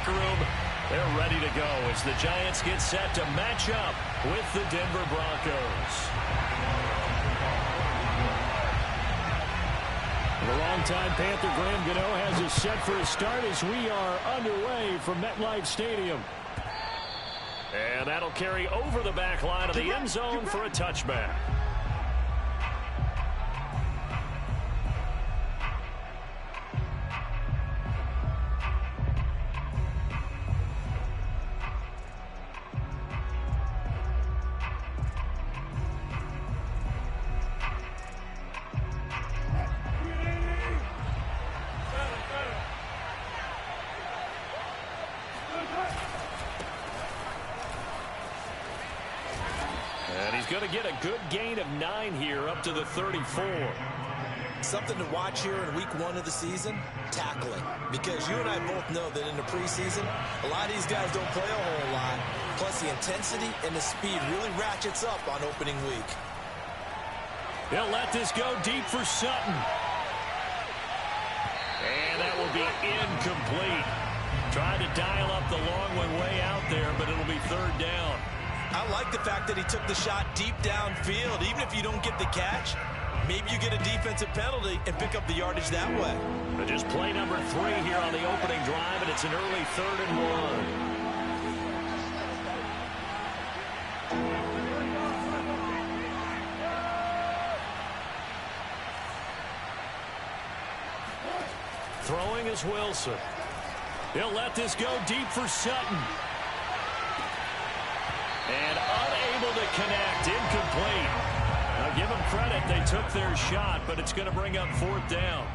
locker room, they're ready to go as the Giants get set to match up with the Denver Broncos. The longtime Panther Graham Gano has us set for a start as we are underway from MetLife Stadium. And that'll carry over the back line of the end zone for a touchback. Going to get a good gain of 9 here up to the 34. Something to watch here in week 1 of the season, tackling. Because you and I both know that in the preseason, a lot of these guys don't play a whole lot. Plus the intensity and the speed really ratchets up on opening week. They'll let this go deep for Sutton. And that will be incomplete. Trying to dial up the long one way out there, but it'll be 3rd down. I like the fact that he took the shot deep downfield. Even if you don't get the catch, maybe you get a defensive penalty and pick up the yardage that way. But just play number 3 here on the opening drive, and it's an early 3rd and 1. Throwing is Wilson. He'll let this go deep for Sutton. And unable to connect, incomplete. Now give them credit, they took their shot, but it's going to bring up 4th down.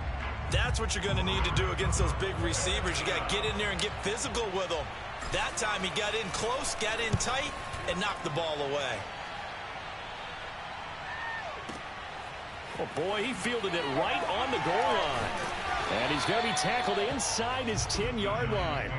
That's what you're going to need to do against those big receivers. You got to get in there and get physical with them. That time he got in close, got in tight, and knocked the ball away. Oh boy, he fielded it right on the goal line. And he's going to be tackled inside his 10-yard line.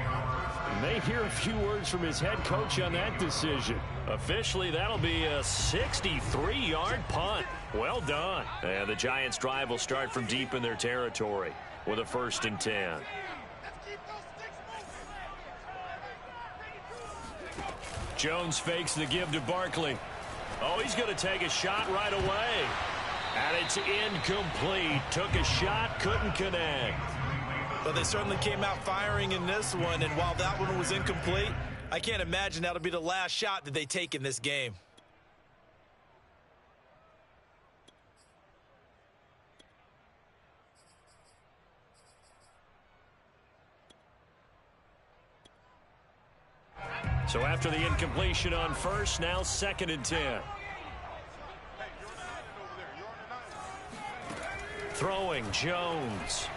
May hear a few words from his head coach on that decision. Officially, that'll be a 63-yard punt. Well done. And the Giants' drive will start from deep in their territory with a 1st and 10. Jones fakes the give to Barkley. Oh, he's going to take a shot right away. And it's incomplete. Took a shot, couldn't connect. But they certainly came out firing in this one, and while that one was incomplete, I can't imagine that'll be the last shot that they take in this game. So after the incompletion on 1st, now 2nd and 10. Throwing, Jones.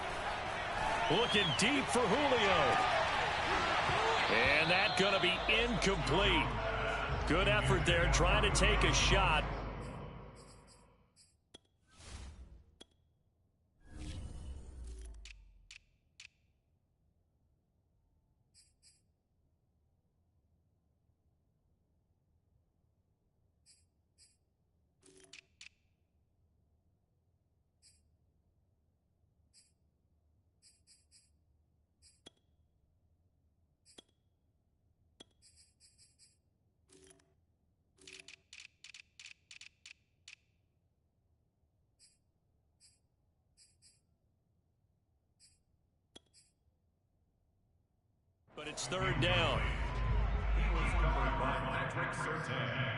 Looking deep for Julio. And that's going to be incomplete. Good effort there trying to take a shot. But it's 3rd down. He was covered by Patrick Surtain.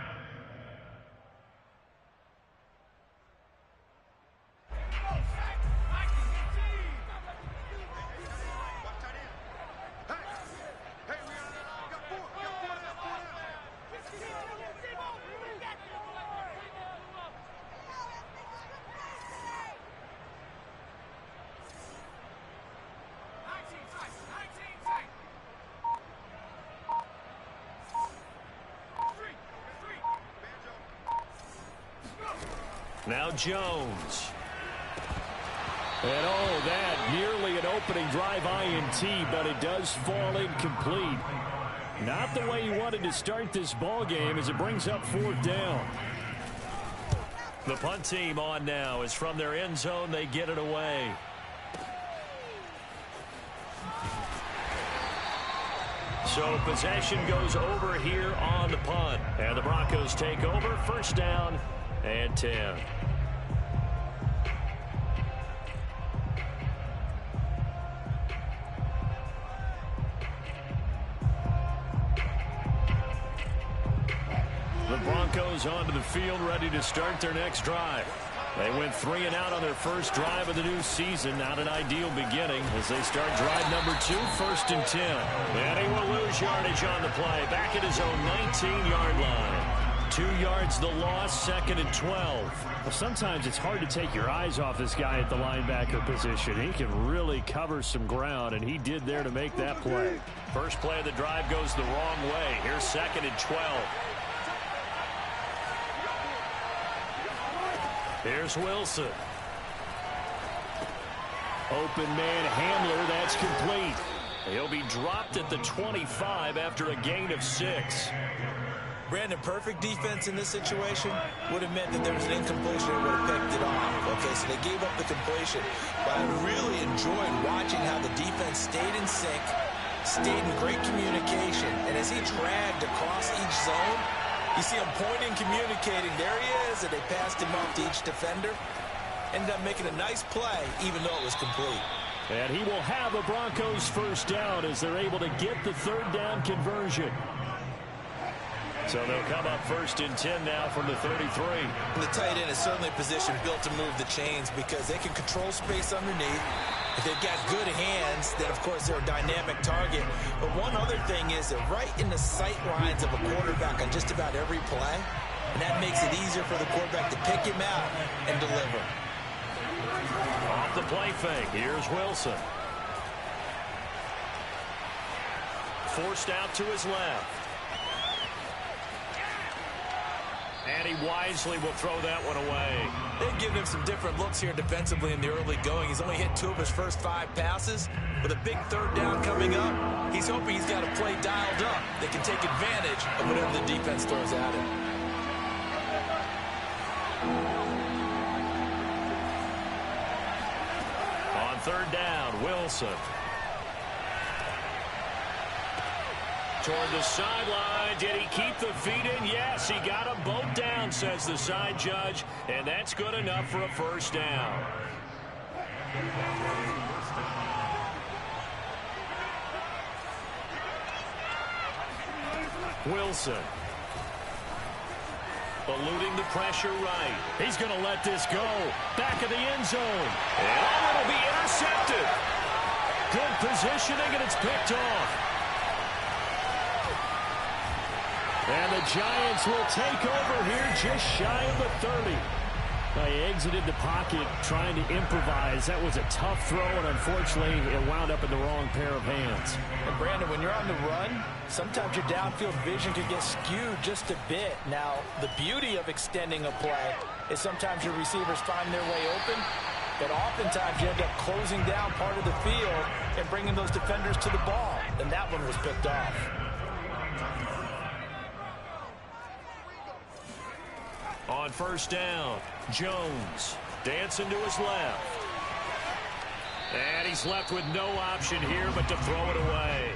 Now Jones. And oh, that nearly an opening drive INT, but it does fall incomplete. Not the way he wanted to start this ball game as it brings up 4th down. The punt team on now is from their end zone. They get it away. So possession goes over here on the punt. And the Broncos take over. First down and 10. The Broncos onto the field, ready to start their next drive. They went 3 and out on their first drive of the new season. Not an ideal beginning as they start drive number 2, first and 10. And he will lose yardage on the play. Back at his own 19-yard line. 2 yards the loss, second and 12. Well, sometimes it's hard to take your eyes off this guy at the linebacker position. He can really cover some ground, and he did there to make that play. First play of the drive goes the wrong way. Here's second and 12. Here's Wilson. Open man Hamler, that's complete. He'll be dropped at the 25 after a gain of 6. Brandon, perfect defense in this situation would have meant that there was an incompletion and would have picked it off. Okay, so they gave up the completion. But I really enjoyed watching how the defense stayed in sync, stayed in great communication, and as he dragged across each zone, you see him pointing, communicating. There he is, and they passed him off to each defender. Ended up making a nice play, even though it was complete. And he will have a Broncos first down as they're able to get the third down conversion. So they'll come up first and 10 now from the 33. The tight end is certainly a position built to move the chains because they can control space underneath. If they've got good hands, then, of course, they're a dynamic target. But one other thing is they're right in the sight lines of a quarterback on just about every play. And that makes it easier for the quarterback to pick him out and deliver. Off the play fake, here's Wilson. Forced out to his left. And he wisely will throw that one away. They've given him some different looks here defensively in the early going. He's only hit 2 of his first 5 passes. With a big third down coming up, he's hoping he's got a play dialed up that can take advantage of whatever the defense throws at him. On third down, Wilson. Toward the sideline. Did he keep the feet in? Yes, he got them both down, says the side judge. And that's good enough for a first down. Wilson. Eluding the pressure right. He's going to let this go. Back of the end zone. And it'll be intercepted. Good positioning, and it's picked off. And the Giants will take over here just shy of the 30. He exited the pocket trying to improvise. That was a tough throw, and unfortunately, it wound up in the wrong pair of hands. And Brandon, when you're on the run, sometimes your downfield vision can get skewed just a bit. Now, the beauty of extending a play is sometimes your receivers find their way open, but oftentimes you end up closing down part of the field and bringing those defenders to the ball. And that one was picked off. On first down, Jones dancing to his left. And he's left with no option here but to throw it away.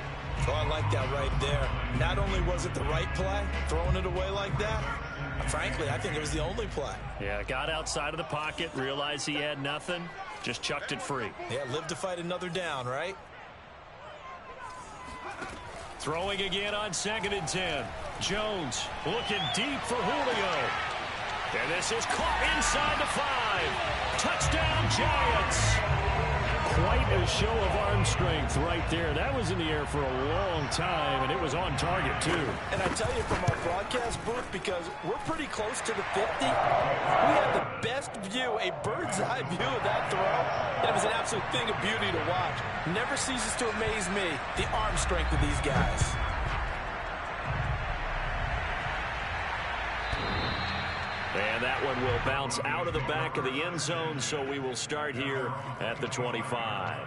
Oh, I like that right there. Not only was it the right play, throwing it away like that, frankly, I think it was the only play. Yeah, got outside of the pocket, realized he had nothing, just chucked it free. Yeah, live to fight another down, right? Throwing again on second and 10. Jones looking deep for Julio. And this is caught inside the 5. Touchdown, Giants. Quite a show of arm strength right there. That was in the air for a long time, and it was on target, too. And I tell you, from our broadcast booth, because we're pretty close to the 50, we had the best view, a bird's-eye view of that throw. And it was an absolute thing of beauty to watch. Never ceases to amaze me, the arm strength of these guys. And that one will bounce out of the back of the end zone, so we will start here at the 25.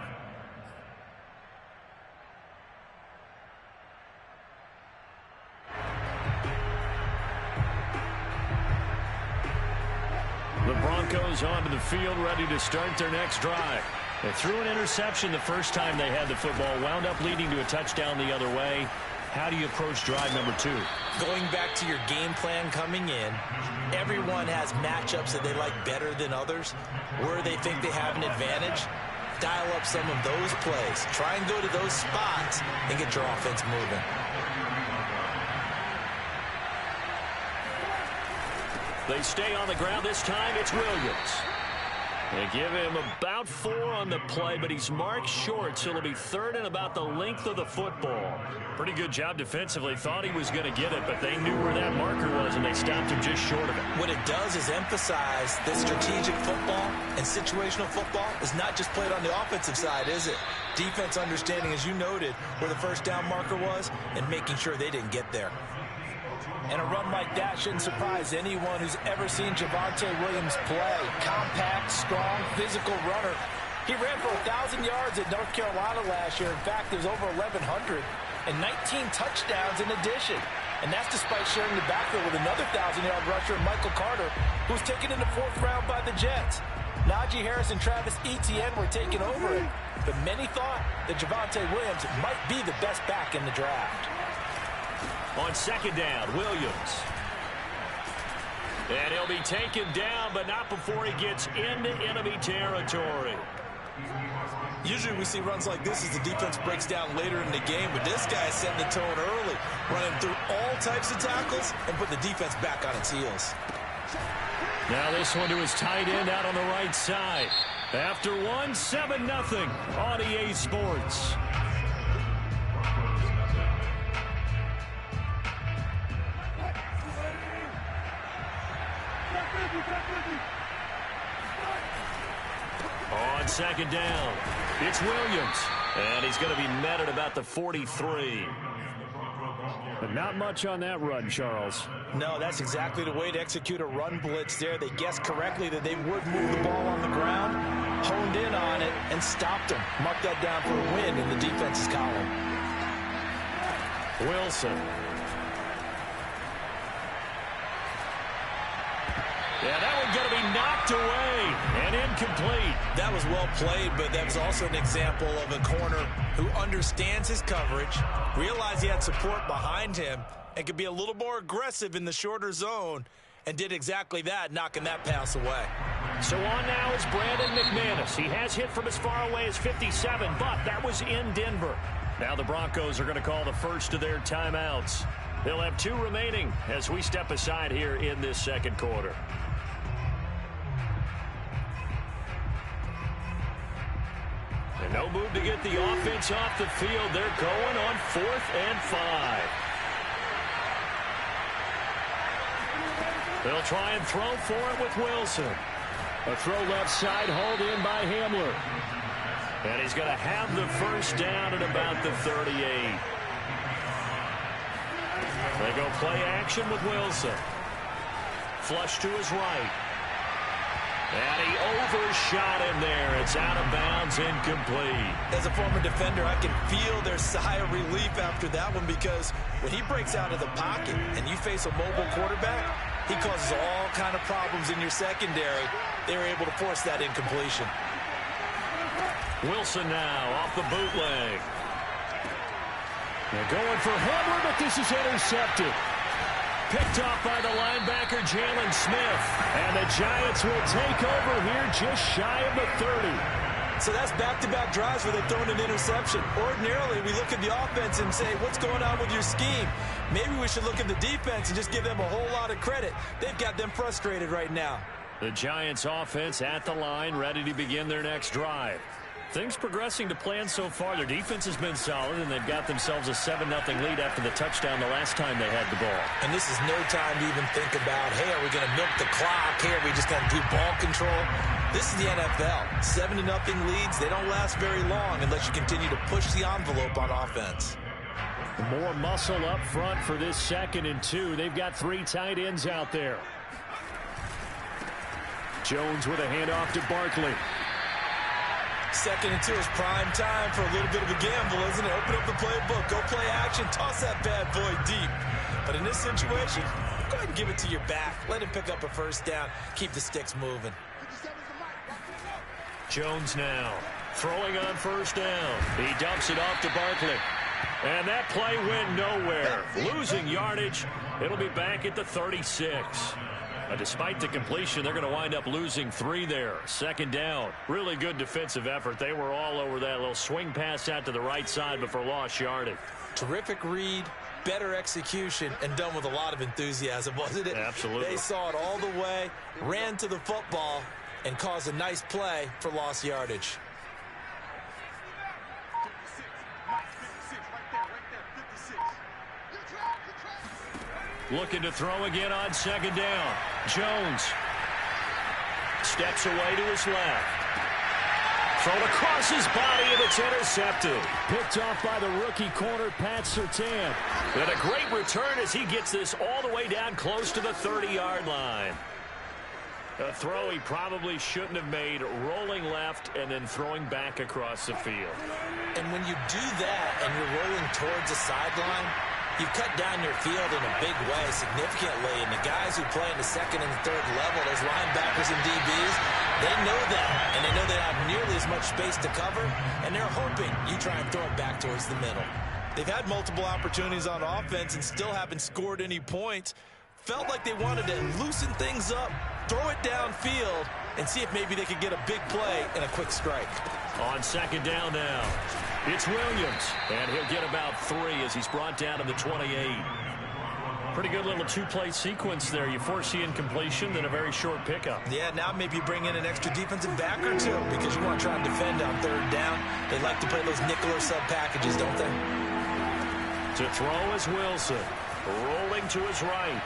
The Broncos onto the field, ready to start their next drive. They threw an interception the first time they had the football, wound up leading to a touchdown the other way. How do you approach drive number 2? Going back to your game plan coming in, everyone has matchups that they like better than others, where they think they have an advantage. Dial up some of those plays. Try and go to those spots and get your offense moving. They stay on the ground this time. It's Williams. They give him about 4 on the play, but he's marked short, so it'll be 3rd and about the length of the football. Pretty good job defensively. Thought he was going to get it, but they knew where that marker was, and they stopped him just short of it. What it does is emphasize that strategic football and situational football is not just played on the offensive side, is it? Defense understanding, as you noted, where the first down marker was and making sure they didn't get there. And a run like that shouldn't surprise anyone who's ever seen Javonte Williams play. Compact, strong, physical runner. He ran for 1,000 yards at North Carolina last year. In fact, there's over 1,100 and 19 touchdowns in addition. And that's despite sharing the backfield with another 1,000-yard rusher, Michael Carter, who was taken in the 4th round by the Jets. Najee Harris and Travis Etienne were taken over it, but many thought that Javonte Williams might be the best back in the draft. On 2nd down, Williams. And he'll be taken down, but not before he gets into enemy territory. Usually we see runs like this as the defense breaks down later in the game, but this guy is setting the tone early, running through all types of tackles and put the defense back on its heels. Now this one to his tight end out on the right side. After 1, 7-0 on EA Sports. On 2nd down, it's Williams, and he's going to be met at about the 43. But not much on that run, Charles. No, that's exactly the way to execute a run blitz there. They guessed correctly that they would move the ball on the ground, honed in on it, and stopped them. Mark that down for a win in the defense's column. Wilson. Yeah, that one's going to be knocked away and incomplete. That was well played, but that was also an example of a corner who understands his coverage, realized he had support behind him, and could be a little more aggressive in the shorter zone, and did exactly that, knocking that pass away. So on now is Brandon McManus. He has hit from as far away as 57, but that was in Denver. Now the Broncos are going to call the first of their timeouts. They'll have 2 remaining as we step aside here in this 2nd quarter. And no move to get the offense off the field. They're going on 4th and 5. They'll try and throw for it with Wilson. A throw left side, hauled in by Hamler. And he's going to have the first down at about the 38. They go play action with Wilson. Flush to his right. And he overshot him there. It's out of bounds, incomplete. As a former defender, I can feel their sigh of relief after that one, because when he breaks out of the pocket and you face a mobile quarterback, he causes all kind of problems in your secondary. They were able to force that incompletion. Wilson now off the bootleg. They're going for Hamler, but this is intercepted. Picked off by the linebacker, Jalen Smith. And the Giants will take over here just shy of the 30. So that's back-to-back drives where they've thrown an interception. Ordinarily, we look at the offense and say, what's going on with your scheme? Maybe we should look at the defense and just give them a whole lot of credit. They've got them frustrated right now. The Giants offense at the line, ready to begin their next drive. Things progressing to plan so far. Their defense has been solid, and they've got themselves a 7-0 lead after the touchdown the last time they had the ball. And this is no time to even think about, hey, are we going to milk the clock? Hey, are we just going to do ball control? This is the NFL. 7-0 leads, they don't last very long unless you continue to push the envelope on offense. More muscle up front for this 2nd and 2. They've got 3 tight ends out there. Jones with a handoff to Barkley. 2nd and 2 is prime time for a little bit of a gamble, isn't it? Open up the playbook, go play action, toss that bad boy deep. But in this situation, go ahead and give it to your back. Let him pick up a first down. Keep the sticks moving. Jones now. Throwing on first down. He dumps it off to Barkley. And that play went nowhere. Losing yardage. It'll be back at the 36. Despite the completion, they're going to wind up losing 3 there. Second down. Really good defensive effort. They were all over that little swing pass out to the right side before lost yardage. Terrific read, better execution, and done with a lot of enthusiasm, wasn't it? Absolutely. They saw it all the way, ran to the football, and caused a nice play for lost yardage. Looking to throw again on second down. Jones steps away to his left. Thrown across his body, and it's intercepted. Picked off by the rookie corner, Pat Surtain. And a great return as he gets this all the way down close to the 30-yard line. A throw he probably shouldn't have made, rolling left and then throwing back across the field. And when you do that and you're rolling towards the sideline, you cut down your field in a big way significantly, and the guys who play in the second and the third level, those linebackers and DBs, they know that, and they know they don't have nearly as much space to cover, and they're hoping you try and throw it back towards the middle. They've had multiple opportunities on offense and still haven't scored any points. Felt like they wanted to loosen things up, throw it downfield, and see if maybe they could get a big play and a quick strike. On second down now, it's Williams, and he'll get about 3 as he's brought down to the 28. Pretty good little two-play sequence there. You foresee incompletion, then a very short pickup. Yeah, now maybe you bring in an extra defensive back or two because you want to try and defend on third down. They like to play those nickel or sub packages, don't they? To throw is Wilson, rolling to his right.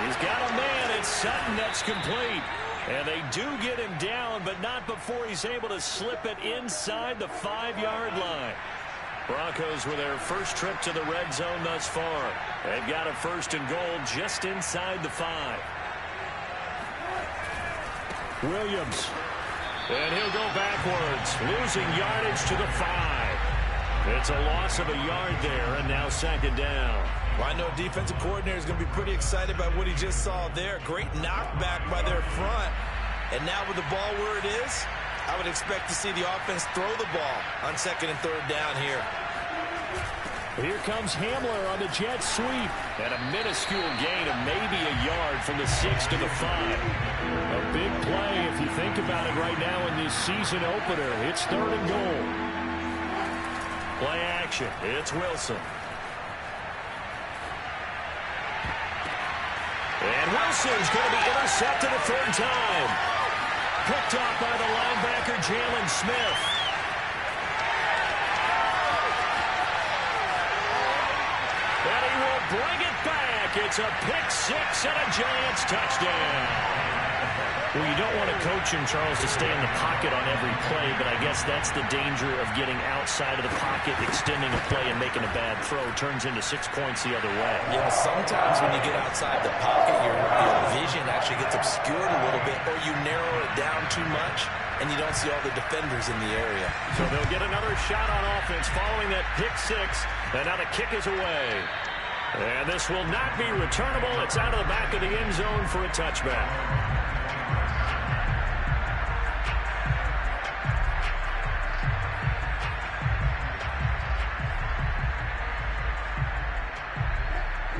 He's got a man. It's Sutton that's complete. And they do get him down, but not before he's able to slip it inside the 5-yard line. Broncos with their first trip to the red zone thus far. They've got a first and goal just inside the 5. Williams. And he'll go backwards, losing yardage to the 5. It's a loss of a yard there, and now second down. Well, I know a defensive coordinator is going to be pretty excited by what he just saw there. Great knockback by their front. And now with the ball where it is, I would expect to see the offense throw the ball on second and third down here. Here comes Hamler on the jet sweep. And a minuscule gain of maybe a yard from the 6 to the 5. A big play if you think about it right now in this season opener. It's third and goal. Play action. It's Wilson. And Wilson's going to be intercepted a third time. Picked off by the linebacker, Jalen Smith. And he will bring it back. It's a pick 6 and a Giants touchdown. Well, you don't want to coach him, Charles, to stay in the pocket on every play, but I guess that's the danger of getting outside of the pocket, extending a play, and making a bad throw. Turns into 6 points the other way. Yeah, sometimes when you get outside the pocket, your vision actually gets obscured a little bit, or you narrow it down too much, and you don't see all the defenders in the area. So they'll get another shot on offense following that pick 6, and now the kick is away. And this will not be returnable. It's out of the back of the end zone for a touchback.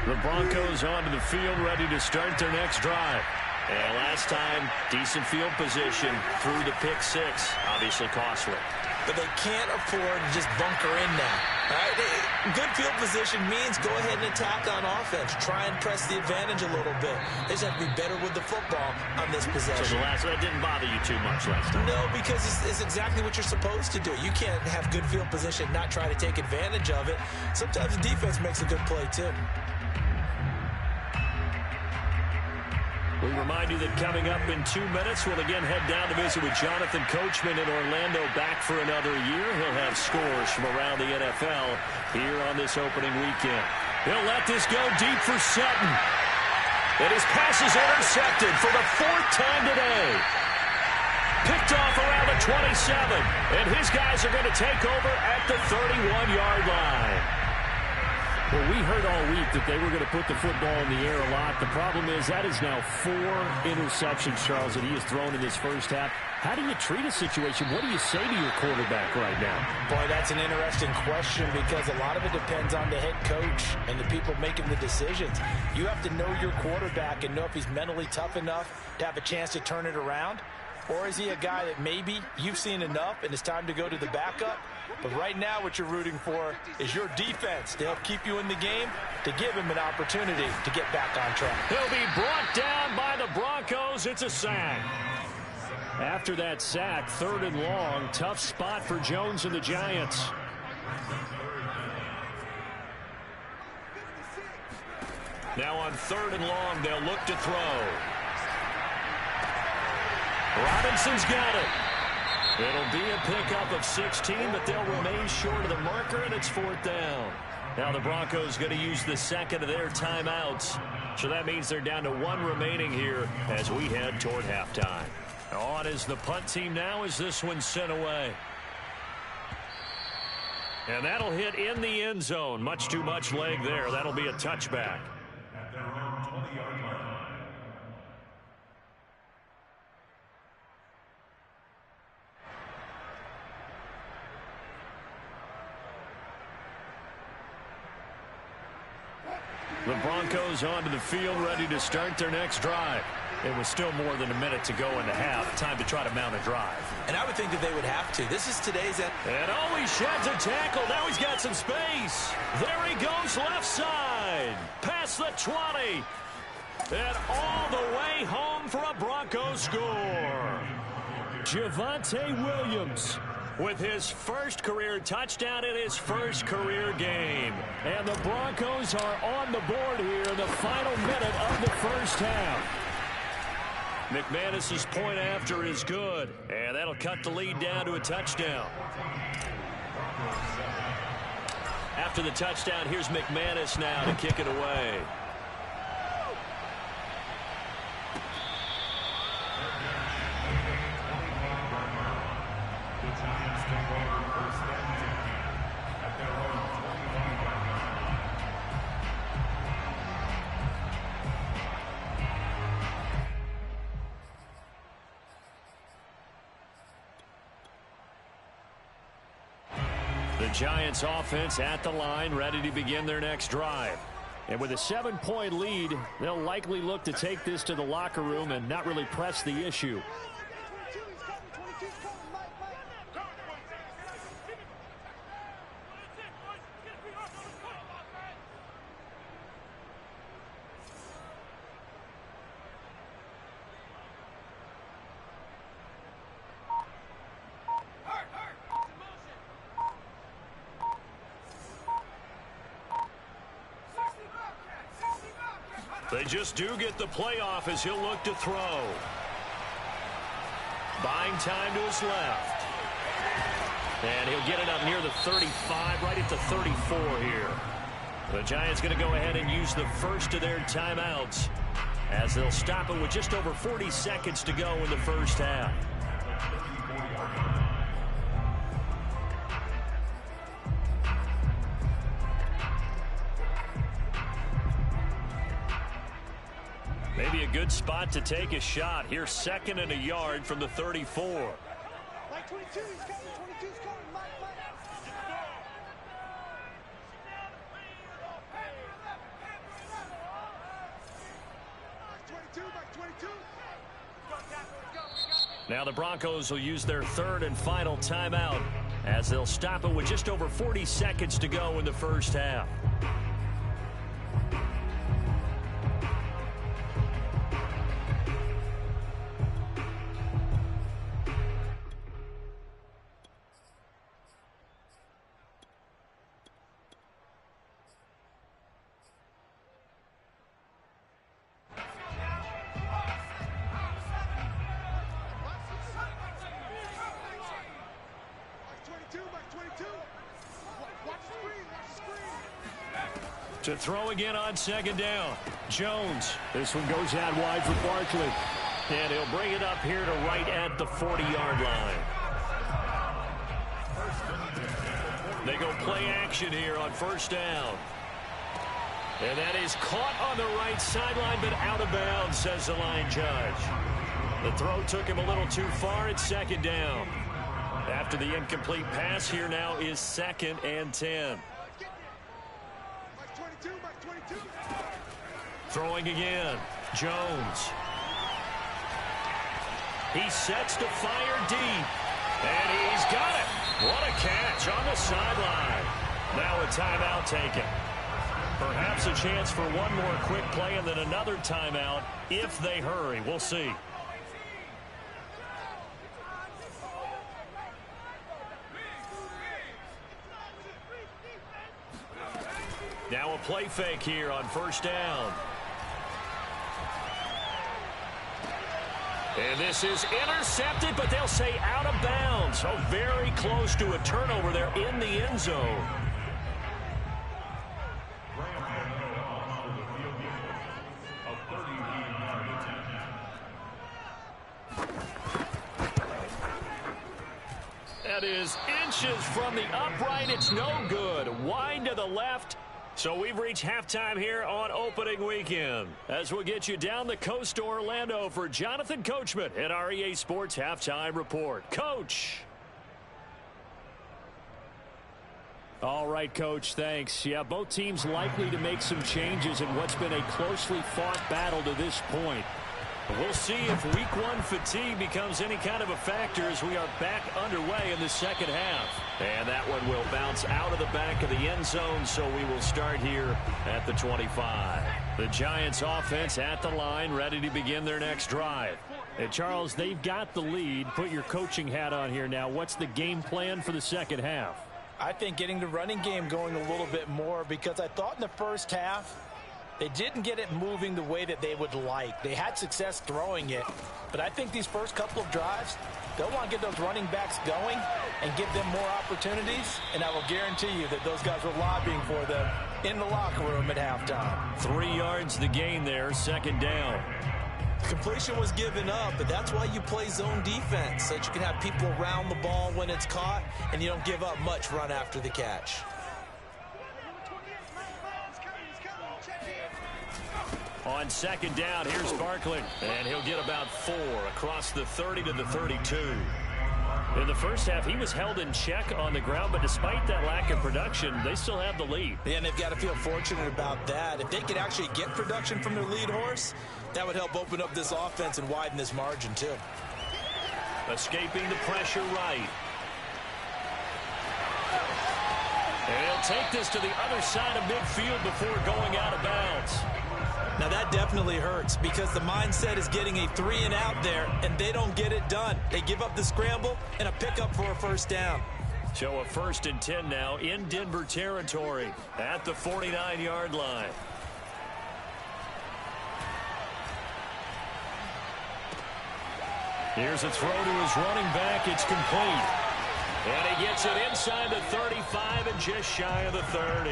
The Broncos onto the field, ready to start their next drive. And last time, decent field position through the pick 6. Obviously costly. But they can't afford to just bunker in now. All right? Good field position means go ahead and attack on offense. Try and press the advantage a little bit. They just have to be better with the football on this possession. So that didn't bother you too much last time? No, because it's exactly what you're supposed to do. You can't have good field position, not try to take advantage of it. Sometimes the defense makes a good play, too. We remind you that coming up in 2 minutes, we'll again head down to visit with Jonathan Coachman in Orlando, back for another year. He'll have scores from around the NFL here on this opening weekend. He'll let this go deep for Sutton. And his pass is intercepted for the 4th time today. Picked off around the 27. And his guys are going to take over at the 31-yard line. Well, we heard all week that they were going to put the football in the air a lot. The problem is that is now 4 interceptions, Charles, that he has thrown in this first half. How do you treat a situation? What do you say to your quarterback right now? Boy, that's an interesting question because a lot of it depends on the head coach and the people making the decisions. You have to know your quarterback and know if he's mentally tough enough to have a chance to turn it around. Or is he a guy that maybe you've seen enough and it's time to go to the backup? But right now what you're rooting for is your defense to help keep you in the game, to give him an opportunity to get back on track. He'll be brought down by the Broncos. It's a sack. After that sack, 3rd and long, tough spot for Jones and the Giants. Now on 3rd and long, they'll look to throw. Robinson's got it. It'll be a pickup of 16, but they'll remain short of the marker, and it's 4th down. Now the Broncos going to use the second of their timeouts. So that means they're down to 1 remaining here as we head toward halftime. On is the punt team now as this one's sent away. And that'll hit in the end zone. Much too much leg there. That'll be a touchback. The Broncos onto the field, ready to start their next drive. It was still more than a minute to go in the half. Time to try to mount a drive. And I would think that they would have to. This is today's end. And oh, he sheds a tackle. Now he's got some space. There he goes left side. Past the 20. And all the way home for a Broncos score. Javonte Williams with his first career touchdown in his first career game. And the Broncos are on the board here in the final minute of the first half. McManus's point after is good, and that'll cut the lead down to a touchdown. After the touchdown, here's McManus now to kick it away. The Giants offense at the line, ready to begin their next drive. And with a 7-point lead, they'll likely look to take this to the locker room and not really press the issue. They just do get the playoff as he'll look to throw. Buying time to his left. And he'll get it up near the 35, right at the 34 here. The Giants going to go ahead and use the first of their timeouts as they'll stop it with just over 40 seconds to go in the first half. Maybe a good spot to take a shot. Here's 2nd and a yard from the 34. Mike 22, he's coming. 22's coming. Mike. 22. Now the Broncos will use their 3rd and final timeout as they'll stop it with just over 40 seconds to go in the first half. To throw again on 2nd down. Jones. This one goes out wide for Barkley. And he'll bring it up here to right at the 40-yard line. They go play action here on 1st down. And that is caught on the right sideline, but out of bounds, says the line judge. The throw took him a little too far. It's second down. After the incomplete pass, here now is 2nd and 10. Throwing again. Jones. He sets to fire deep. And he's got it. What a catch on the sideline. Now a timeout taken. Perhaps a chance for one more quick play and then another timeout if they hurry. We'll see. Now a play fake here on first down. And this is intercepted, but they'll say out of bounds. So very close to a turnover there in the end zone. That is inches from the upright. It's no good. Wide to the left. So we've reached halftime here on opening weekend. As we'll get you down the coast to Orlando for Jonathan Coachman at our EA Sports Halftime Report. Coach. All right, Coach, thanks. Yeah, both teams likely to make some changes in what's been a closely fought battle to this point. We'll see if week one fatigue becomes any kind of a factor as we are back underway in the second half. And that one will bounce out of the back of the end zone, so we will start here at the 25. The Giants offense at the line, ready to begin their next drive. And Charles, they've got the lead. Put your coaching hat on here now. What's the game plan for the second half? I think getting the running game going a little bit more, because I thought in the first half they didn't get it moving the way that they would like. They had success throwing it, but I think these first couple of drives, they'll want to get those running backs going and give them more opportunities, and I will guarantee you that those guys were lobbying for them in the locker room at halftime. 3 yards the gain there, second down. Completion was given up, but that's why you play zone defense, so that you can have people around the ball when it's caught, and you don't give up much run after the catch. On second down, here's Barkley, and he'll get about 4 across the 30 to the 32. In the first half, he was held in check on the ground, but despite that lack of production, they still have the lead. Yeah, and they've got to feel fortunate about that. If they could actually get production from their lead horse, that would help open up this offense and widen this margin, too. Escaping the pressure right. And he'll take this to the other side of midfield before going out of bounds. Now that definitely hurts, because the mindset is getting a 3 and out there, and they don't get it done. They give up the scramble and a pickup for a first down. So a 1st and 10 now in Denver territory at the 49-yard line. Here's a throw to his running back. It's complete. And he gets it inside the 35 and just shy of the 30.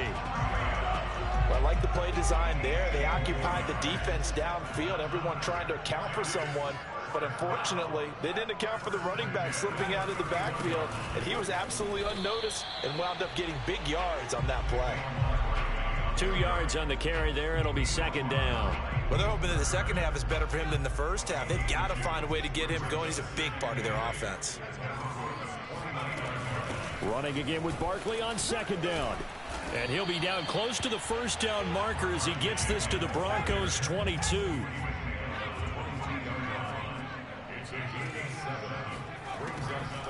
Well, I like the play design there. They occupied the defense downfield, everyone trying to account for someone. But unfortunately, they didn't account for the running back slipping out of the backfield, and he was absolutely unnoticed and wound up getting big yards on that play. 2 yards on the carry there. It'll be second down. Well, they're hoping that the second half is better for him than the first half. They've got to find a way to get him going. He's a big part of their offense. Running again with Barkley on second down. And he'll be down close to the first down marker as he gets this to the Broncos 22.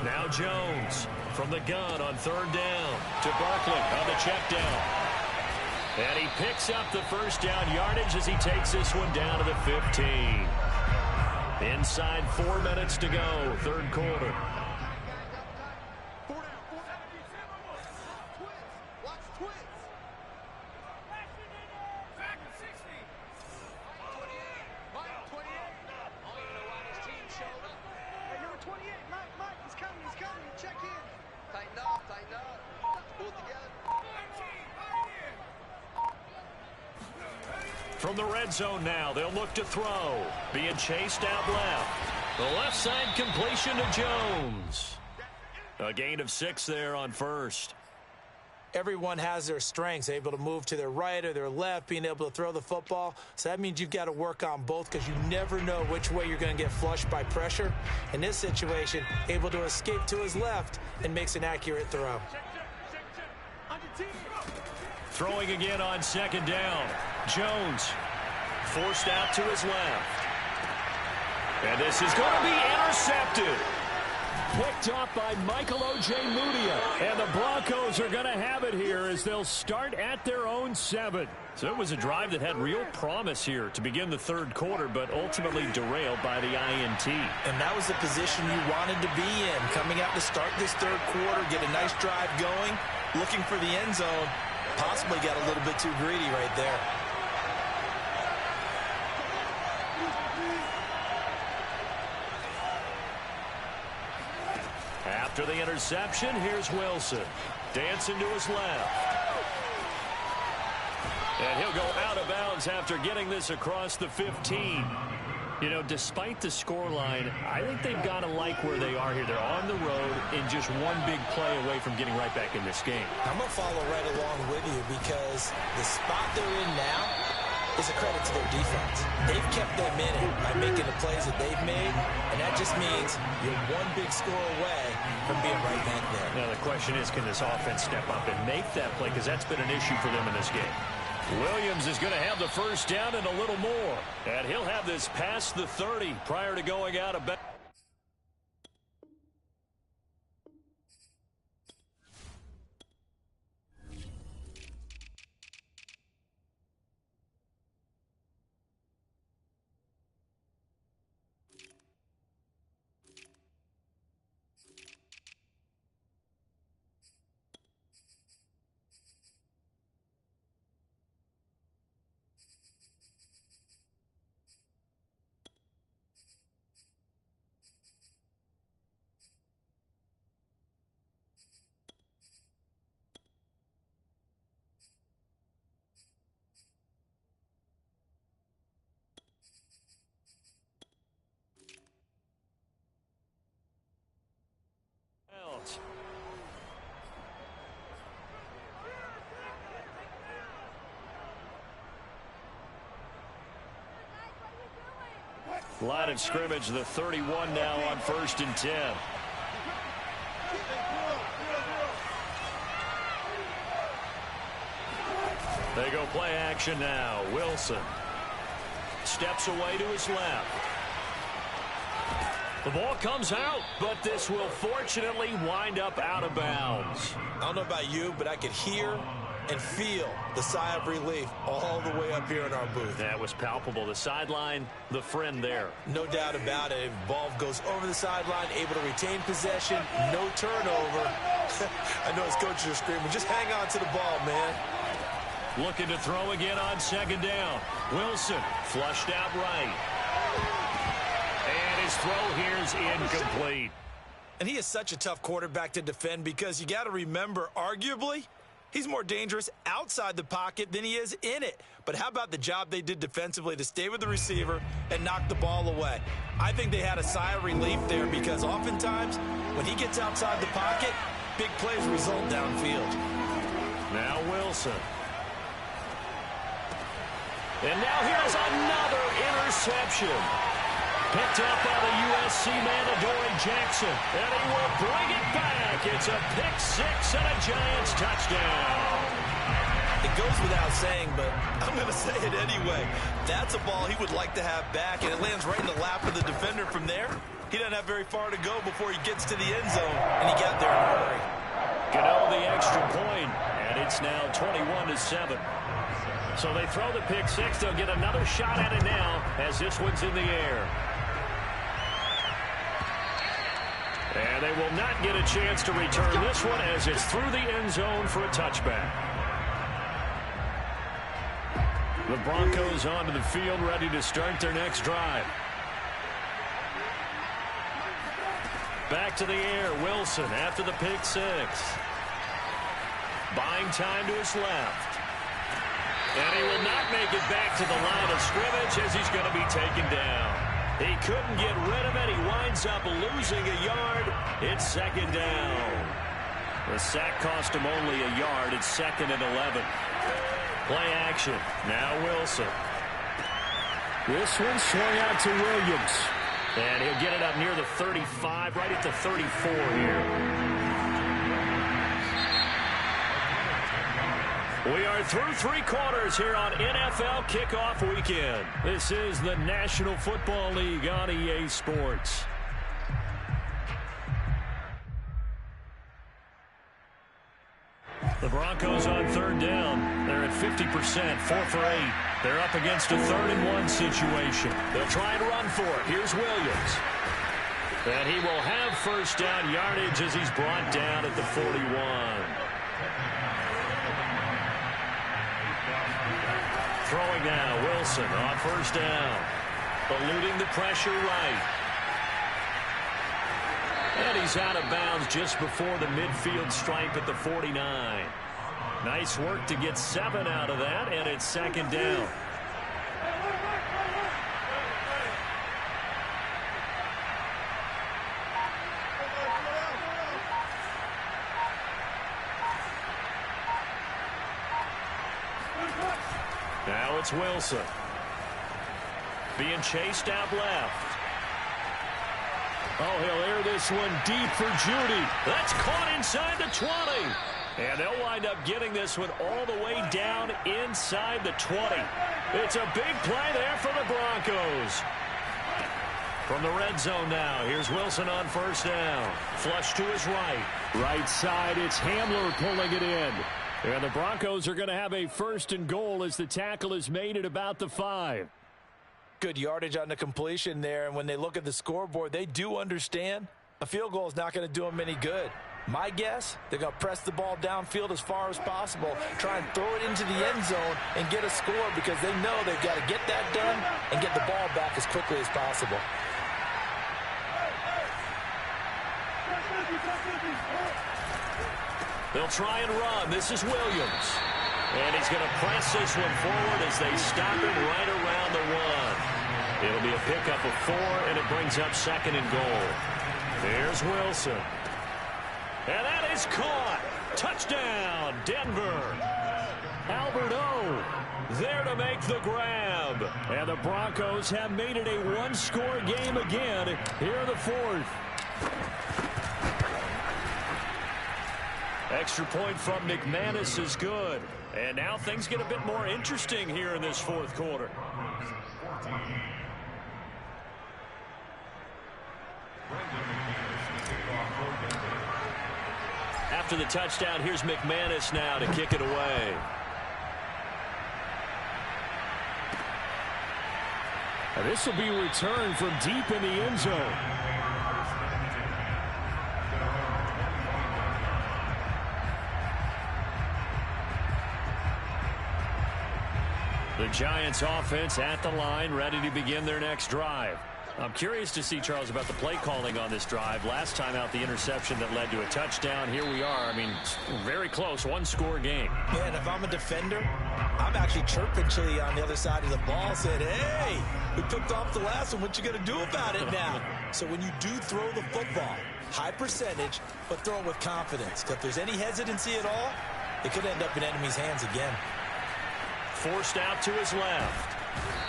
Now Jones from the gun on third down to Barkley on the check down. And he picks up the first down yardage as he takes this one down to the 15. Inside 4 minutes to go, third quarter. From the red zone now, they'll look to throw. Being chased out left. The left side completion to Jones. A gain of 6 there on first. everyone has their strengths, able to move to their right or their left, being able to throw the football. So that means you've got to work on both because you never know which way you're going to get flushed by pressure. In this situation, able to escape to his left and makes an accurate throw. Throwing again on second down. Jones forced out to his left. And this is going to be intercepted. Picked off by Michael Ojemudia. And the Broncos are going to have it here as they'll start at their own 7. So it was a drive that had real promise here to begin the third quarter, but ultimately derailed by the INT. And that was the position you wanted to be in. Coming out to start this third quarter, get a nice drive going, looking for the end zone. Possibly got a little bit too greedy right there. After the interception, here's Wilson. Dancing to his left. And he'll go out of bounds after getting this across the 15. You know, despite the scoreline, I think they've got to like where they are here. They're on the road and just one big play away from getting right back in this game. I'm going to follow right along with you because the spot they're in now is a credit to their defense. They've kept them in it by making the plays that they've made, and that just means you're one big score away from being right back there. Now, the question is, can this offense step up and make that play? Because that's been an issue for them in this game. Williams is going to have the first down and a little more. And he'll have this past the 30 prior to going out of bounds. Line of scrimmage, the 31 now on 1st and 10. They go play action now. Wilson steps away to his left. The ball comes out, but this will fortunately wind up out of bounds. I don't know about you, but I could hear and feel the sigh of relief all the way up here in our booth. That was palpable. The sideline, the friend there. No doubt about it. Ball goes over the sideline, able to retain possession, no turnover. I know his coaches are screaming, just hang on to the ball, man. Looking to throw again on second down. Wilson flushed out right. And his throw here is incomplete. And he is such a tough quarterback to defend because you got to remember, arguably, he's more dangerous outside the pocket than he is in it. But how about the job they did defensively to stay with the receiver and knock the ball away? I think they had a sigh of relief there because oftentimes when he gets outside the pocket, big plays result downfield. Now Wilson. And now here's another interception. Picked up by the USC man, Adoree Jackson. And he will bring it back. It's a pick six and a Giants touchdown. It goes without saying, but I'm going to say it anyway. That's a ball he would like to have back, and it lands right in the lap of the defender from there. He doesn't have very far to go before he gets to the end zone, and he got there in a hurry. Gano the extra point, and it's now 21-7. So they throw the pick six. They'll get another shot at it now as this one's in the air. And they will not get a chance to return this one as it's through the end zone for a touchback. The Broncos onto the field, ready to start their next drive. Back to the air, Wilson after the pick six. Buying time to his left. And he will not make it back to the line of scrimmage as he's going to be taken down. He couldn't get rid of it. He winds up losing a yard. It's second down. The sack cost him only a yard. It's 2nd and 11. Play action. Now Wilson. This one swung out to Williams. And he'll get it up near the 35, right at the 34 here. We are through 3 quarters here on NFL Kickoff Weekend. This is the National Football League on EA Sports. The Broncos on 3rd down. They're at 50%, 4 for 8. They're up against a 3rd and 1 situation. They'll try and run for it. Here's Williams. And he will have 1st down yardage as he's brought down at the 41. Throwing now, Wilson on 1st down. Eluding the pressure right. And he's out of bounds just before the midfield stripe at the 49. Nice work to get 7 out of that, and it's 2nd down. Now it's Wilson. Being chased out left. Oh, he'll air this one deep for Judy. That's caught inside the 20. And they'll wind up getting this one all the way down inside the 20. It's a big play there for the Broncos. From the red zone now, here's Wilson on 1st down. Flush to his right. Right side, it's Hamler pulling it in. And the Broncos are going to have a 1st and goal as the tackle is made at about the 5. Good yardage on the completion there, and when they look at the scoreboard, they do understand a field goal is not going to do them any good. My guess, they're going to press the ball downfield as far as possible, try and throw it into the end zone and get a score because they know they've got to get that done and get the ball back as quickly as possible. They'll try and run. This is Williams. And he's going to press this one forward as they stop him right around the 1. It'll be a pickup of 4, and it brings up 2nd and goal. There's Wilson. And that is caught. Touchdown, Denver. Albert O there to make the grab. And the Broncos have made it a 1-score game again here in the 4th. Extra point from McManus is good. And now things get a bit more interesting here in this 4th quarter. After the touchdown, here's McManus now to kick it away. And this will be returned from deep in the end zone. The Giants offense at the line, ready to begin their next drive. I'm curious to see, Charles, about the play calling on this drive. Last time out, the interception that led to a touchdown. Here we are. I mean, very close, 1-score game. Yeah, and if I'm a defender, I'm actually chirping Chili on the other side of the ball, saying, hey, we picked off the last one. What you going to do about it now? So when you do throw the football, high percentage, but throw it with confidence. Because if there's any hesitancy at all, it could end up in enemy's hands again. Forced out to his left.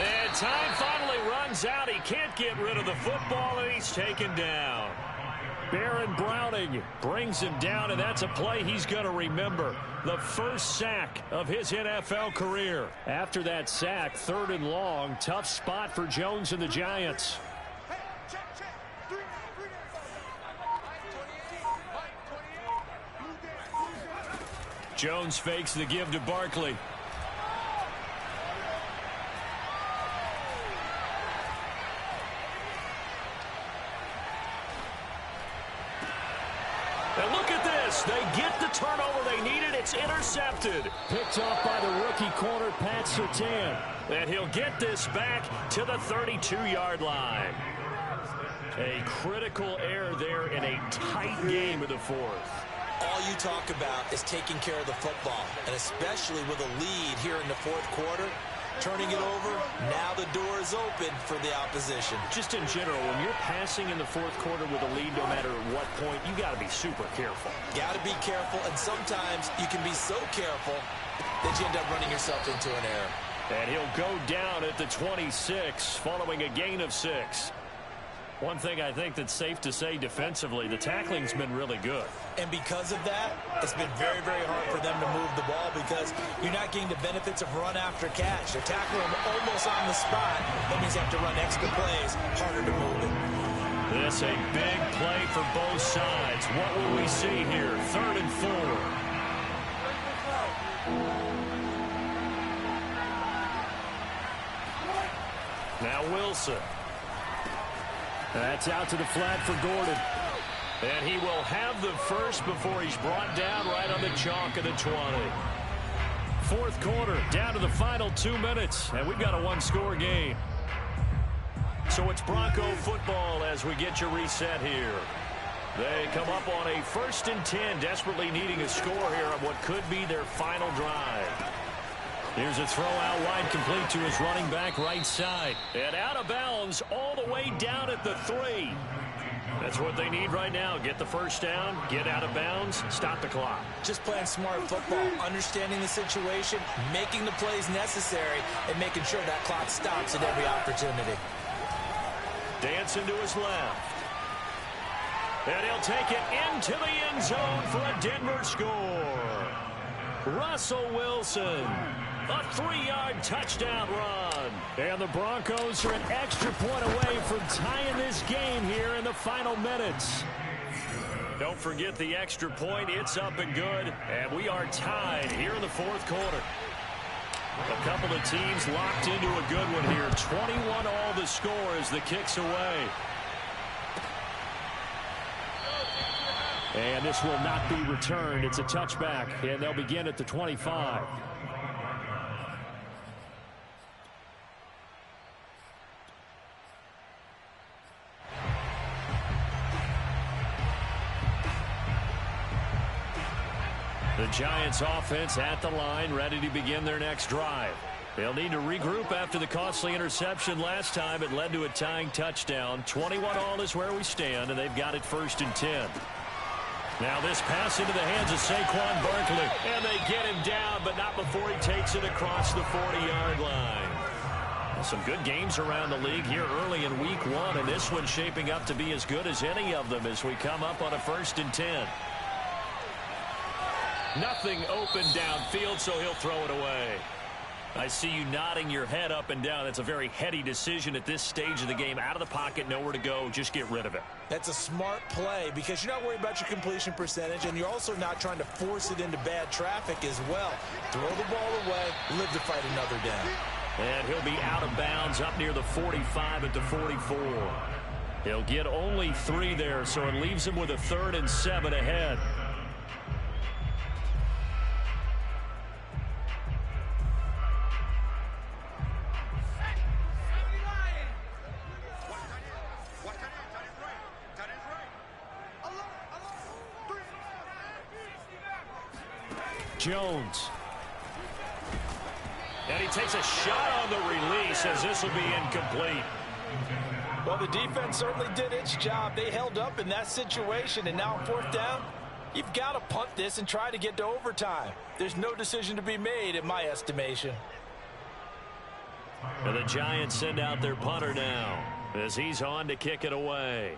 And time finally runs out. He can't get rid of the football, and he's taken down. Baron Browning brings him down, and that's a play he's going to remember. The first sack of his NFL career. After that sack, 3rd and long, tough spot for Jones and the Giants. Jones fakes the give to Barkley. And look at this. They get the turnover they needed. It's intercepted. Picked off by the rookie corner, Pat Surtain. And he'll get this back to the 32-yard line. A critical error there in a tight game of the 4th. All you talk about is taking care of the football, and especially with a lead here in the 4th quarter, turning it over. Now the door is open for the opposition. Just in general, when you're passing in the fourth quarter with a lead, no matter what point, you got to be super careful. Got to be careful, and sometimes you can be so careful that you end up running yourself into an error. And he'll go down at the 26 following a gain of 6. One thing I think that's safe to say defensively, the tackling's been really good. And because of that, it's been very, very hard for them to move the ball because you're not getting the benefits of run after catch. They're tackling them almost on the spot. That means you have to run extra plays, harder to move it. This a big play for both sides. What will we see here? 3rd and 4. Now Wilson. That's out to the flat for Gordon. And he will have the first before he's brought down right on the chalk of the 20. Fourth quarter, down to the final 2 minutes, and we've got a one-score game. So it's Bronco football as we get your reset here. They come up on a 1st and 10, desperately needing a score here on what could be their final drive. Here's a throw out wide, complete to his running back right side. And out of bounds all the way down at the 3. That's what they need right now. Get the first down, get out of bounds, stop the clock. Just playing smart football, understanding the situation, making the plays necessary, and making sure that clock stops at every opportunity. Dancing to his left. And he'll take it into the end zone for a Denver score. Russell Wilson. A 3-yard touchdown run. And the Broncos are an extra point away from tying this game here in the final minutes. Don't forget the extra point. It's up and good. And we are tied here in the fourth quarter. A couple of teams locked into a good one here. 21 all the score as the kick's away. And this will not be returned. It's a touchback, and they'll begin at the 25. The Giants offense at the line, ready to begin their next drive. They'll need to regroup after the costly interception last time. It led to a tying touchdown. 21 all is where we stand, and they've got it 1st and 10. Now this pass into the hands of Saquon Barkley. And they get him down, but not before he takes it across the 40-yard line. Some good games around the league here early in week 1, and this one's shaping up to be as good as any of them as we come up on a 1st and 10. Nothing open downfield, so he'll throw it away. I see you nodding your head up and down. That's a very heady decision at this stage of the game. Out of the pocket, nowhere to go. Just get rid of it. That's a smart play because you're not worried about your completion percentage, and you're also not trying to force it into bad traffic as well. Throw the ball away, live to fight another down. And he'll be out of bounds up near the 45 at the 44. He'll get only 3 there, so it leaves him with a 3rd and 7 ahead. Jones. And he takes a shot on the release as this will be incomplete. Well, the defense certainly did its job. They held up in that situation, and now on 4th down, you've got to punt this and try to get to overtime. There's no decision to be made in my estimation. And the Giants send out their punter now as he's on to kick it away.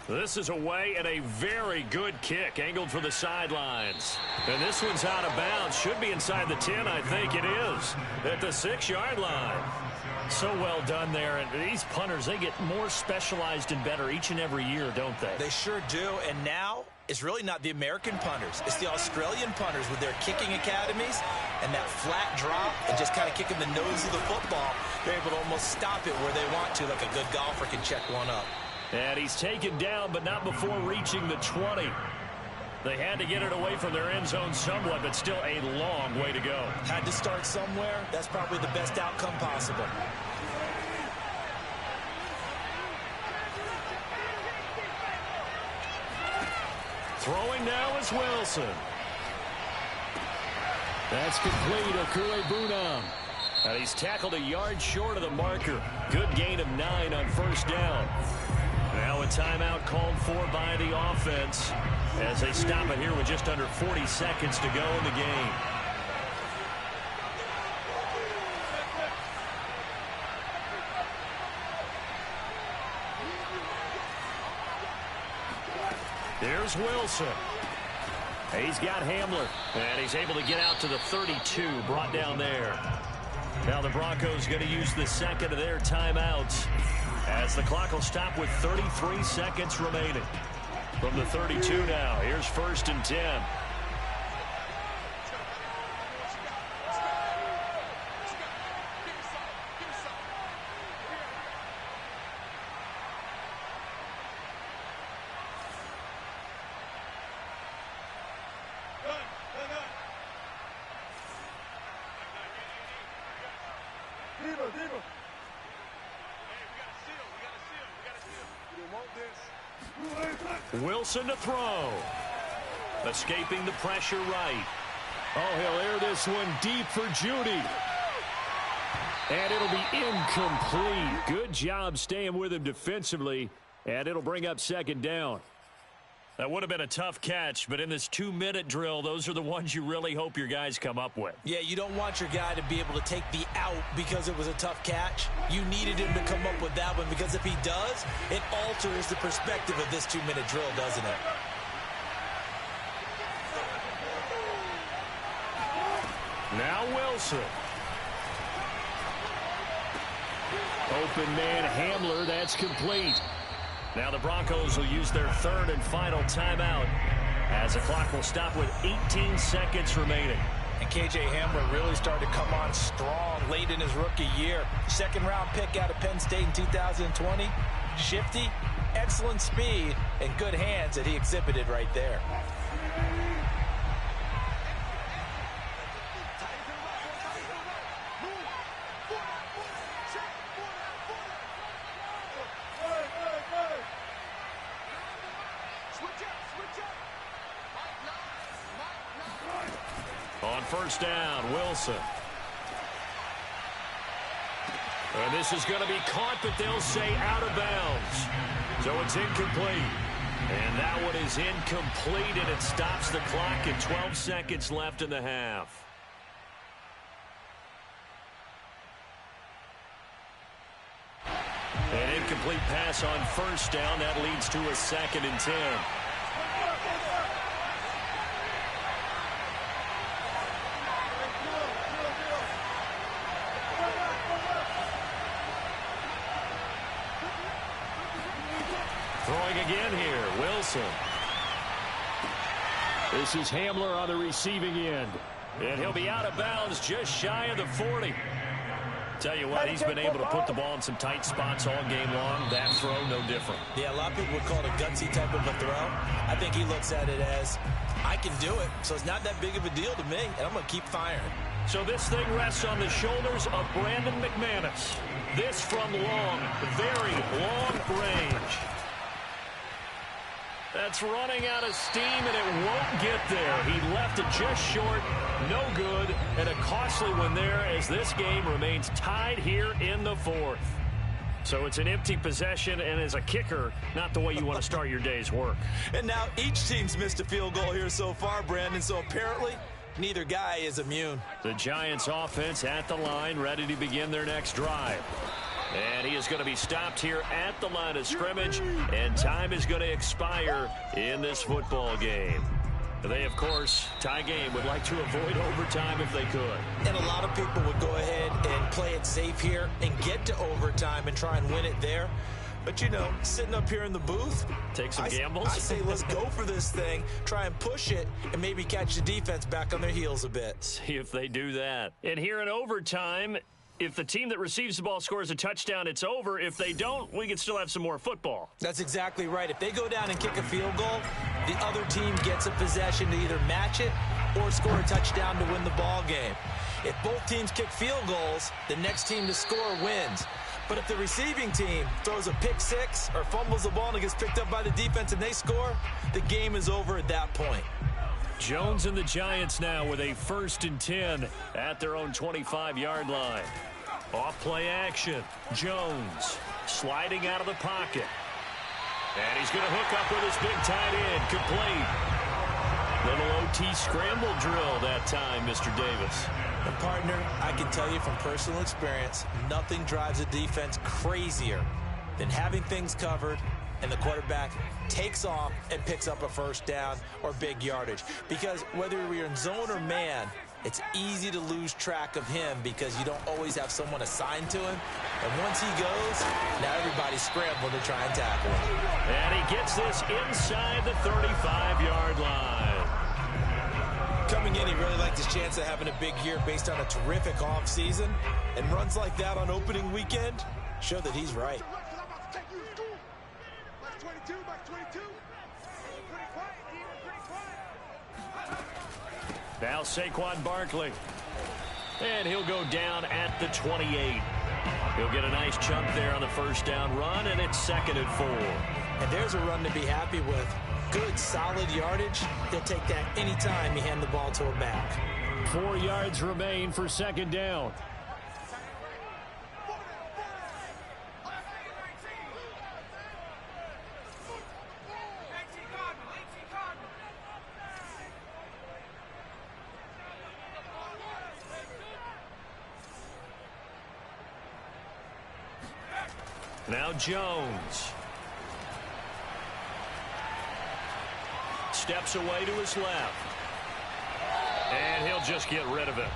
This is away and a very good kick angled for the sidelines. And this one's out of bounds. Should be inside the 10, I think it is. At the 6-yard line. So well done there. And these punters, they get more specialized and better each and every year, don't they? They sure do. And now it's really not the American punters. It's the Australian punters with their kicking academies and that flat drop and just kind of kicking the nose of the football. They're able to almost stop it where they want to, like a good golfer can check one up. And he's taken down, but not before reaching the 20. They had to get it away from their end zone somewhat, but still a long way to go. Had to start somewhere. That's probably the best outcome possible. Throwing now is Wilson. That's complete. Okuegbunam. And he's tackled a yard short of the marker. Good gain of 9 on first down. Now a timeout called for by the offense as they stop it here with just under 40 seconds to go in the game. There's Wilson. He's got Hamler, and he's able to get out to the 32, brought down there. Now the Broncos going to use the second of their timeouts as the clock will stop with 33 seconds remaining. From the 32 now, here's 1st and 10. Wilson to throw. Escaping the pressure right. Oh, he'll air this one deep for Judy. And it'll be incomplete. Good job staying with him defensively. And it'll bring up 2nd down. That would have been a tough catch, but in this 2-minute drill, those are the ones you really hope your guys come up with. Yeah, you don't want your guy to be able to take the out because it was a tough catch. You needed him to come up with that one because if he does, it alters the perspective of this 2-minute drill, doesn't it? Now Wilson. Open man Hamler, that's complete. Now the Broncos will use their 3rd and final timeout as the clock will stop with 18 seconds remaining. And K.J. Hamler really started to come on strong late in his rookie year. 2nd-round pick out of Penn State in 2020. Shifty, excellent speed, and good hands that he exhibited right there. On 1st down, Wilson. And this is going to be caught, but they'll say out of bounds. So it's incomplete. And that one is incomplete, and it stops the clock at 12 seconds left in the half. An incomplete pass on 1st down. That leads to a 2nd and 10. Throwing again here, Wilson. This is Hamler on the receiving end. And he'll be out of bounds just shy of the 40. Tell you what, he's been able to put the ball in some tight spots all game long. That throw, no different. Yeah, a lot of people would call it a gutsy type of a throw. I think he looks at it as, I can do it, so it's not that big of a deal to me, and I'm going to keep firing. So this thing rests on the shoulders of Brandon McManus. This from long, very long range. That's running out of steam, and it won't get there. He left it just short, no good, and a costly one there as this game remains tied here in the 4th. So it's an empty possession, and as a kicker, not the way you want to start your day's work. And now each team's missed a field goal here so far, Brandon, so apparently neither guy is immune. The Giants offense at the line, ready to begin their next drive. And he is going to be stopped here at the line of scrimmage, and time is going to expire in this football game. They, of course, tie game, would like to avoid overtime if they could. And a lot of people would go ahead and play it safe here and get to overtime and try and win it there. But, you know, sitting up here in the booth, take some gambles. I say let's go for this thing, try and push it, and maybe catch the defense back on their heels a bit. See if they do that. And here in overtime, if the team that receives the ball scores a touchdown, it's over. If they don't, we can still have some more football. That's exactly right. If they go down and kick a field goal, the other team gets a possession to either match it or score a touchdown to win the ball game. If both teams kick field goals, the next team to score wins. But if the receiving team throws a pick six or fumbles the ball and it gets picked up by the defense and they score, the game is over at that point. Jones and the Giants now with a 1st and 10 at their own 25-yard line. Off play action. Jones sliding out of the pocket. And he's going to hook up with his big tight end. Complete. Little OT scramble drill that time, Mr. Davis. And partner, I can tell you from personal experience, nothing drives a defense crazier than having things covered and the quarterback takes off and picks up a 1st down or big yardage. Because whether you're in zone or man, it's easy to lose track of him because you don't always have someone assigned to him. And once he goes, now everybody's scrambling to try and tackle him. And he gets this inside the 35-yard line. Coming in, he really liked his chance of having a big year based on a terrific offseason. And runs like that on opening weekend show that he's right. Now Saquon Barkley. And he'll go down at the 28. He'll get a nice chunk there on the 1st down run, and it's 2nd and 4. And there's a run to be happy with. Good, solid yardage. He'll take that anytime you hand the ball to a back. 4 yards remain for 2nd down. Now Jones. Steps away to his left. And he'll just get rid of it.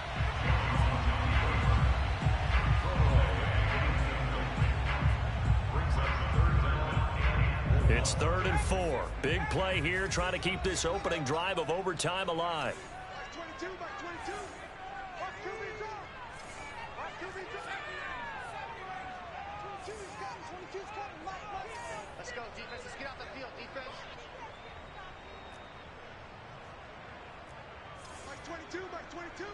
It's 3rd and 4. Big play here, trying to keep this opening drive of overtime alive. Let's go, defense. Let's get out the field, defense. 22, Mike 22.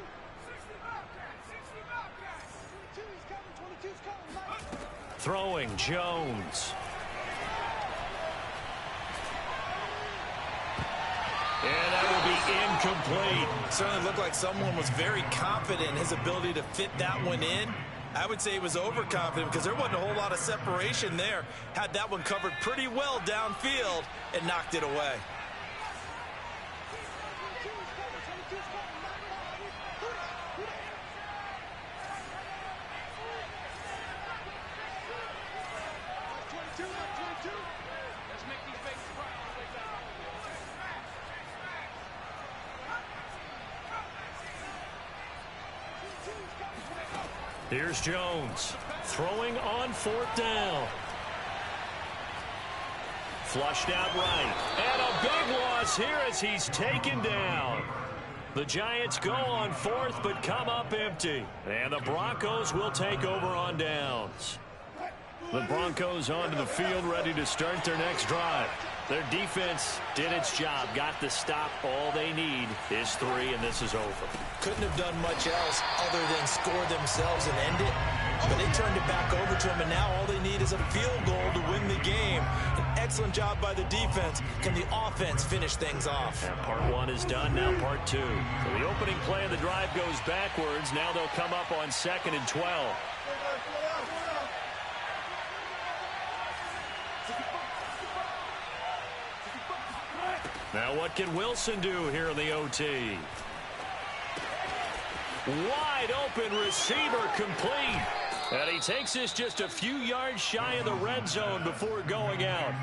22, he's coming. 22's coming, Mike. Throwing, Jones. And that will be incomplete. Certainly looked like someone was very confident in his ability to fit that one in. I would say he was overconfident because there wasn't a whole lot of separation there. Had that one covered pretty well downfield and knocked it away. Here's Jones throwing on 4th down. Flushed out right. And a big loss here as he's taken down. The Giants go on 4th but come up empty. And the Broncos will take over on downs. The Broncos onto the field ready to start their next drive. Their defense did its job, got the stop. All they need is 3, and this is over. Couldn't have done much else other than score themselves and end it. But they turned it back over to them, and now all they need is a field goal to win the game. An excellent job by the defense. Can the offense finish things off? And part 1 is done, now part 2. So the opening play of the drive goes backwards. Now they'll come up on 2nd and 12. Now what can Wilson do here in the OT? Wide open receiver complete. And he takes this just a few yards shy of the red zone before going out.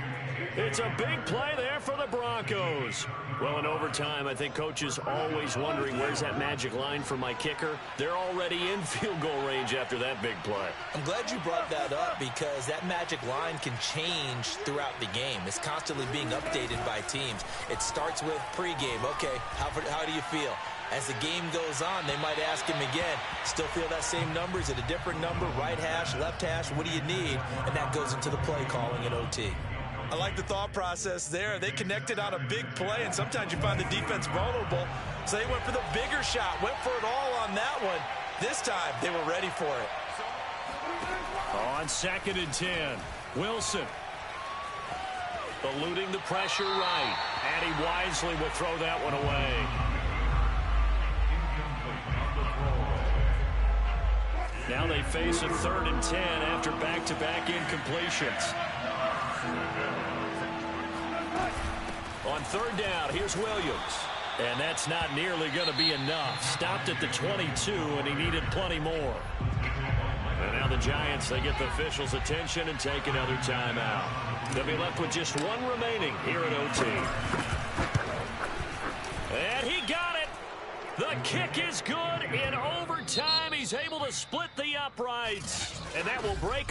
It's a big play there for the Broncos. Well, in overtime, I think Coach is always wondering, where's that magic line for my kicker? They're already in field goal range after that big play. I'm glad you brought that up because that magic line can change throughout the game. It's constantly being updated by teams. It starts with pregame. Okay, how do you feel? As the game goes on, they might ask him again, still feel that same number? Is it a different number? Right hash, left hash, what do you need? And that goes into the play calling in OT. I like the thought process there. They connected on a big play, and sometimes you find the defense vulnerable. So they went for the bigger shot, went for it all on that one. This time, they were ready for it. On 2nd and 10, Wilson. Eluding the pressure right. And he wisely will throw that one away. Now they face a 3rd and 10 after back-to-back incompletions. On 3rd down, here's Williams. And that's not nearly going to be enough. Stopped at the 22, and he needed plenty more. And now the Giants, they get the officials' attention and take another timeout. They'll be left with just one remaining here at OT. And he got it. The kick is good in overtime. He's able to split the uprights. And that will break